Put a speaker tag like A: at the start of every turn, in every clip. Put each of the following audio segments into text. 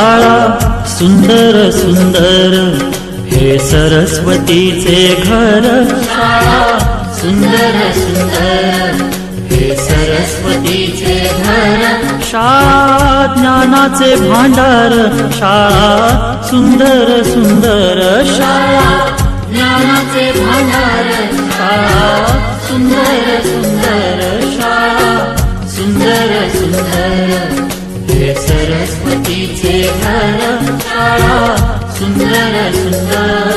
A: शाळा सुंदर सुंदर हे सरस्वतीचे घर. शाळा सुंदर सुंदर हे सरस्वतीचे घर. शाळा ज्ञानाचे भांडार. शाळा सुंदर सुंदर. शाळा ज्ञानाचे भांडार. शाळा सुंदर सुंदर. शाळा सुंदर सुंदर हे सरस्वतीचे घर. शाळा सुंदर सुंदर.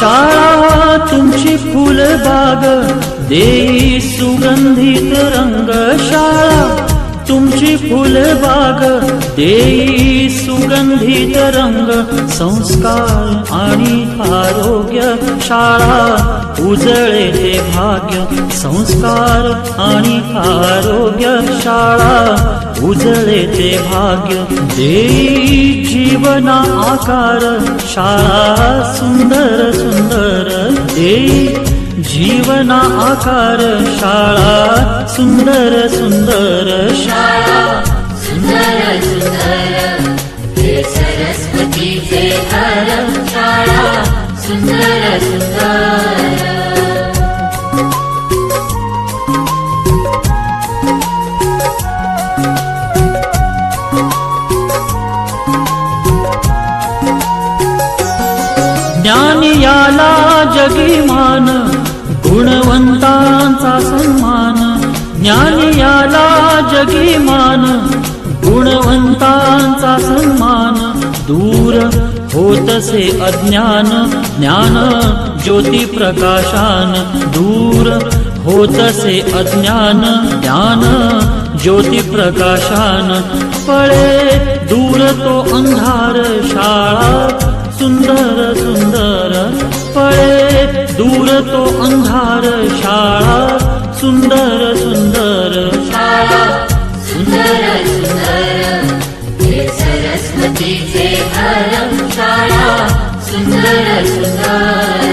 A: शाळा तुमची फुलबाग देई सुगंधित रंग. शाळा तुमची फुलबाग देई सुगंधित रंग. संस्कार आणि आरोग्य शाळा उजळे ते भाग्य. संस्कार आणि आरोग्य शाळा उजळे ते भाग्य. देई जीवना आकार. शाळा सुंदर सुंदर देई जीवना आकार. शाळा सुंदर सुंदर. शाळा सुंदर सुंदर हे सरस्वतीचे घर. शाळा सुंदर सुंदर. ज्ञान याला जगी मान. गुणवंतांचा सन्मान. ज्ञान याला जगी मान. गुणवंतांचा सन्मान. दूर होतसे अज्ञान. ज्ञान ज्योती प्रकाशान. दूर होतसे अज्ञान. ज्ञान ज्योती प्रकाशान. पळे दूर तो अंधार. शाळा सुंदर सुंदर. पळे दूर तो अंधार. शाळा सुंदर सुंदर. शाळा सुंदर सुंदर हे सरस्वतीचे घर. शाळा सुंदर सुंदर.